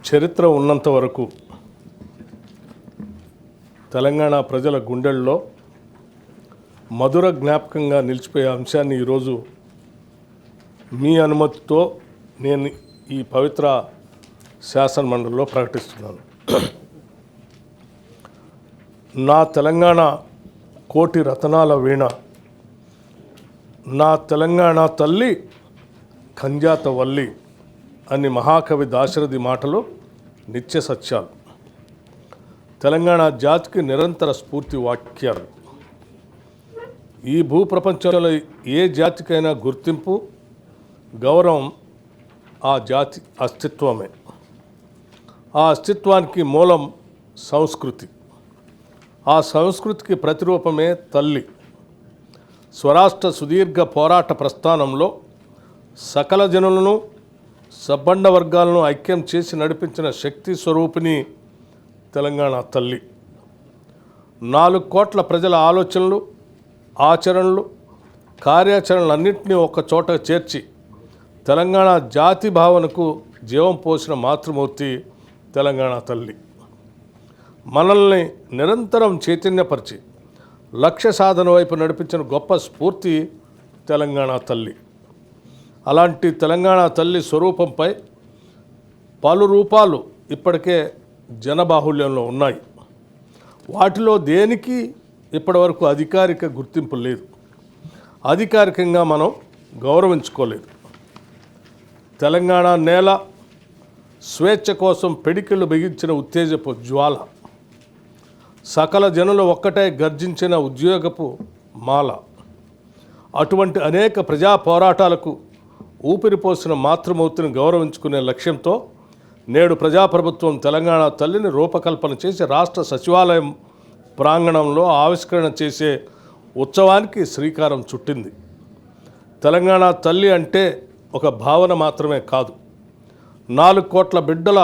చరిత్ర ఉన్నంత వరకు తెలంగాణ ప్రజల గుండెల్లో మధుర జ్ఞాపకంగా నిలిచిపోయే అంశాన్ని ఈరోజు మీ అనుమతితో నేను ఈ పవిత్ర శాసనమండలిలో ప్రకటిస్తున్నాను. నా తెలంగాణ కోటి రతనాల వీణ, నా తెలంగాణ తల్లి కంజాత వల్లి అని మహాకవి దాశరథి మాటలు నిత్య సత్యాలు. తెలంగాణ జాతికి నిరంతర స్ఫూర్తి వాక్యాలు. ఈ భూప్రపంచంలో ఏ జాతికైనా గుర్తింపు, గౌరవం ఆ జాతి అస్తిత్వమే. ఆ అస్తిత్వానికి మూలం సంస్కృతి. ఆ సంస్కృతికి ప్రతిరూపమే తల్లి. స్వరాష్ట్ర సుదీర్ఘ పోరాట ప్రస్థానంలో సకల జనులను, సబ్బండ వర్గాలను ఐక్యం చేసి నడిపించిన శక్తి స్వరూపిణి తెలంగాణ తల్లి. 4 కోట్ల ప్రజల ఆలోచనలు, ఆచరణలు, కార్యాచరణలన్నింటినీ ఒక చోట చేర్చి తెలంగాణ జాతి భావనకు జీవం పోసిన మాతృమూర్తి తెలంగాణ తల్లి. మనల్ని నిరంతరం చైతన్యపరిచి లక్ష్య సాధన వైపు నడిపించిన గొప్ప స్ఫూర్తి తెలంగాణ తల్లి. అలాంటి తెలంగాణ తల్లి స్వరూపంపై పలు రూపాలు ఇప్పటికే జనబాహుళ్యంలో ఉన్నాయి. వాటిలో దేనికి ఇప్పటివరకు అధికారిక గుర్తింపు లేదు. అధికారికంగా మనం గౌరవించుకోలేదు. తెలంగాణ నేల స్వేచ్ఛ కోసం పిడికిళ్ళు బిగించిన ఉత్తేజపు జ్వాల, సకల జనులు ఒక్కటే గర్జించిన ఉద్యోగపు మాల. అటువంటి అనేక ప్రజా పోరాటాలకు ఊపిరిపోసిన మాతృమూర్తిని గౌరవించుకునే లక్ష్యంతో నేడు ప్రజాప్రభుత్వం తెలంగాణ తల్లిని రూపకల్పన చేసి రాష్ట్ర సచివాలయం ప్రాంగణంలో ఆవిష్కరణ చేసే ఉత్సవానికి శ్రీకారం చుట్టింది. తెలంగాణ తల్లి అంటే ఒక భావన మాత్రమే కాదు, 4 కోట్ల బిడ్డల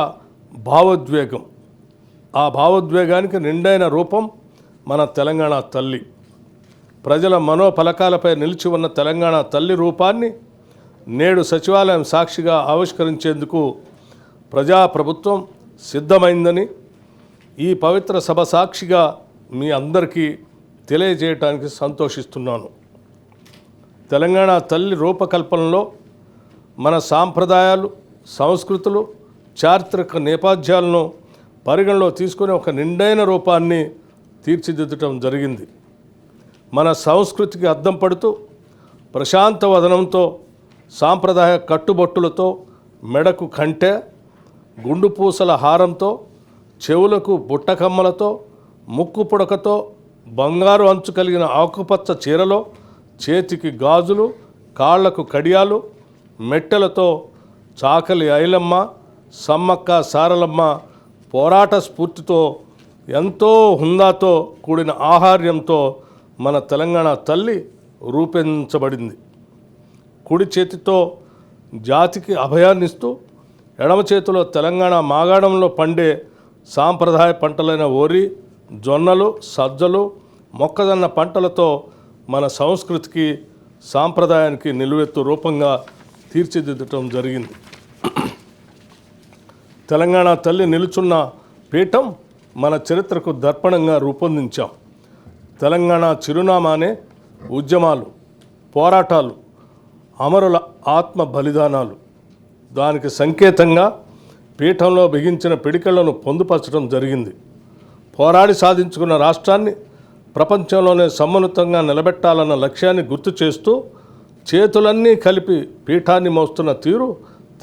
భావోద్వేగం. ఆ భావోద్వేగానికి నిండైన రూపం మన తెలంగాణ తల్లి. ప్రజల మనోఫలకాలపై నిలిచి ఉన్న తెలంగాణ తల్లి రూపాన్ని నేడు సచివాలయం సాక్షిగా ఆవిష్కరించేందుకు ప్రజాప్రభుత్వం సిద్ధమైందని ఈ పవిత్ర సభ సాక్షిగా మీ అందరికీ తెలియజేయడానికి సంతోషిస్తున్నాను. తెలంగాణ తల్లి రూపకల్పనలో మన సాంప్రదాయాలు, సంస్కృతులు, చారిత్రక నేపథ్యాలను పరిగణలో తీసుకుని ఒక నిండైన రూపాన్ని తీర్చిదిద్దటం జరిగింది. మన సంస్కృతికి అద్దం పడుతూ ప్రశాంత వదనంతో, సాంప్రదాయ కట్టుబొట్టులతో, మెడకు కంటె, గుండు పూసల హారంతో, చెవులకు బుట్టకమ్మలతో, ముక్కు పుడకతో, బంగారు అంచు కలిగిన ఆకుపచ్చ చీరలో, చేతికి గాజులు, కాళ్లకు కడియాలు, మెట్టెలతో చాకలి ఐలమ్మ, సమ్మక్క సారలమ్మ పోరాట స్ఫూర్తితో, ఎంతో హుందాతో కూడిన ఆహార్యంతో మన తెలంగాణ తల్లి రూపొందించబడింది. కుడి చేతితో జాతికి అభయాన్నిస్తూ, ఎడమ చేతిలో తెలంగాణ మాగాణంలో పండే సాంప్రదాయ పంటలైన వరి, జొన్నలు, సజ్జలు, మొక్కజొన్న పంటలతో మన సంస్కృతికి, సాంప్రదాయానికి నిలువెత్తు రూపంగా తీర్చిదిద్దటం జరిగింది. తెలంగాణ తల్లి నిలుచున్న పీఠం మన చరిత్రకు దర్పణంగా రూపొందించాం. తెలంగాణ చిరునామానే ఉద్యమాలు, పోరాటాలు, అమరుల ఆత్మ బలిదానాలు. దానికి సంకేతంగా పీఠంలో బిగించిన పిడికలను పొందుపరచడం జరిగింది. పోరాడి సాధించుకున్న రాష్ట్రాన్ని ప్రపంచంలోనే సమున్నతంగా నిలబెట్టాలన్న లక్ష్యాన్ని గుర్తు చేస్తూ చేతులన్నీ కలిపి పీఠాన్ని మోస్తున్న తీరు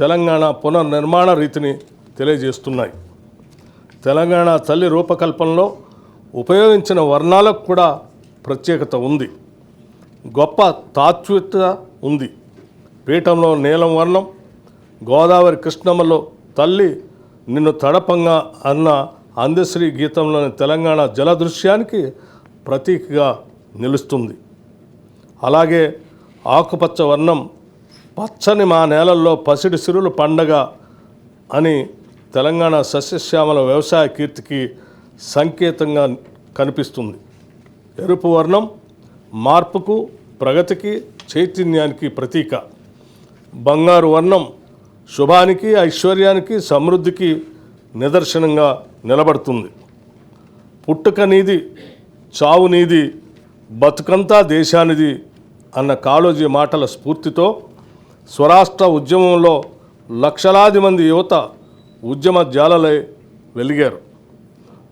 తెలంగాణ పునర్నిర్మాణ రీతిని తెలియజేస్తున్నాయి. తెలంగాణ తల్లి రూపకల్పనలో ఉపయోగించిన వర్ణాలకు కూడా ప్రత్యేకత ఉంది, గొప్ప తాత్వికత ఉంది. పీఠంలో నీలం వర్ణం, గోదావరి కృష్ణమ్మలో తల్లి నిన్ను తడపంగా అన్న అందశ్రీ గీతంలోని తెలంగాణ జలదృశ్యానికి ప్రతీకగా నిలుస్తుంది. అలాగే ఆకుపచ్చ వర్ణం పచ్చని మా నేలల్లో పసిడి సిరులు పండగ అని తెలంగాణ సస్యశ్యామల వ్యవసాయ కీర్తికి సంకేతంగా కనిపిస్తుంది. ఎరుపు వర్ణం మార్పుకు, ప్రగతికి, చైతన్యానికి ప్రతీక. బంగారు వర్ణం శుభానికి, ఐశ్వర్యానికి, సమృద్ధికి నిదర్శనంగా నిలబడుతుంది. పుట్టుక నీది, చావు నీది, బతుకంతా దేశానిది అన్న కాళోజీ మాటల స్ఫూర్తితో స్వరాష్ట్ర ఉద్యమంలో లక్షలాది మంది యువత ఉద్యమ జ్వాలలై వెలిగారు.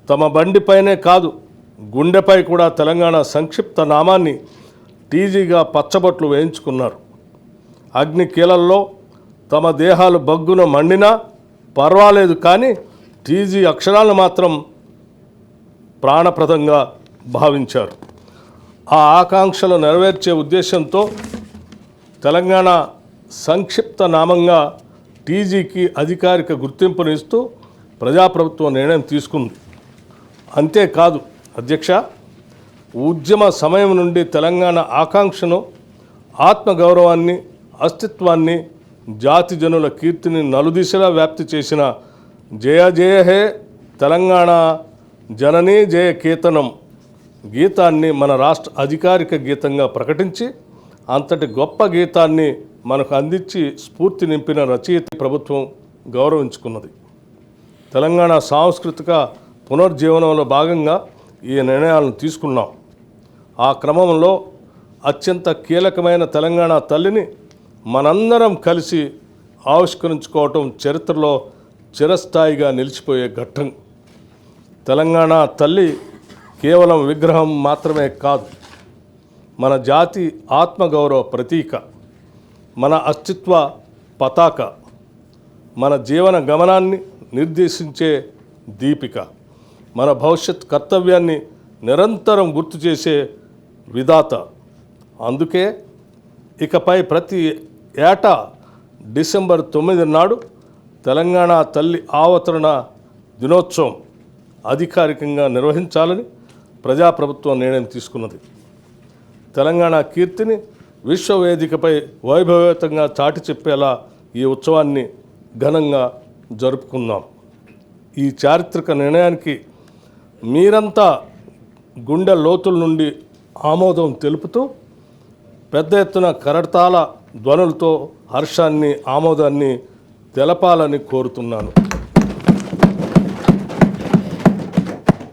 తమ బండిపైనే కాదు, గుండెపై కూడా తెలంగాణ సంక్షిప్త నామాన్ని టీజీగా పచ్చబొట్లు వేయించుకున్నారు. అగ్ని కీలల్లో తమ దేహాలు బగ్గున మండినా పర్వాలేదు, కానీ టీజీ అక్షరాలను మాత్రం ప్రాణప్రదంగా భావించారు. ఆ ఆకాంక్షలు నెరవేర్చే ఉద్దేశంతో తెలంగాణ సంక్షిప్త నామంగా టీజీకి అధికారిక గుర్తింపునిస్తూ ప్రజాప్రభుత్వం నిర్ణయం తీసుకుంది. అంతేకాదు అధ్యక్ష, ఉద్యమ సమయం నుండి తెలంగాణ ఆకాంక్షను, ఆత్మగౌరవాన్ని, అస్తిత్వాన్ని, జాతి జనుల కీర్తిని నలుదిశలా వ్యాప్తి చేసిన జయ జయ హే తెలంగాణ జననీ జయ కేతనం గీతాన్ని మన రాష్ట్ర అధికారిక గీతంగా ప్రకటించి అంతటి గొప్ప గీతాన్ని మనకు అందించి స్ఫూర్తి నింపిన రచయిత ప్రభుత్వం గౌరవించుకున్నది. తెలంగాణ సాంస్కృతిక పునర్జీవనంలో భాగంగా ఈ నిర్ణయాలను తీసుకున్నాం. ఆ క్రమంలో అత్యంత కీలకమైన తెలంగాణ తల్లిని మనందరం కలిసి ఆవిష్కరించుకోవటం చరిత్రలో చిరస్థాయిగా నిలిచిపోయే ఘట్టం. తెలంగాణ తల్లి కేవలం విగ్రహం మాత్రమే కాదు, మన జాతి ఆత్మగౌరవ ప్రతీక, మన అస్తిత్వ పతాక, మన జీవన గమనాన్ని నిర్దేశించే దీపిక, మన భవిష్యత్ కర్తవ్యాన్ని నిరంతరం గుర్తు చేసే విధాత. అందుకే ఇకపై ప్రతి ఏటా డిసెంబర్ 9 నాడు తెలంగాణ తల్లి అవతరణ దినోత్సవం అధికారికంగా నిర్వహించాలని ప్రజాప్రభుత్వం నిర్ణయం తీసుకున్నది. తెలంగాణ కీర్తిని విశ్వవేదికపై వైభవేతంగా చాటి చెప్పేలా ఈ ఉత్సవాన్ని ఘనంగా జరుపుకుందాం. ఈ చారిత్రక నిర్ణయానికి మీరంతా గుండె లోతుల నుండి ఆమోదం తెలుపుతూ పెద్ద ఎత్తున కరతాళ ధ్వనులతో హర్షాన్ని, ఆమోదాన్ని తెలపాలని కోరుతున్నాను.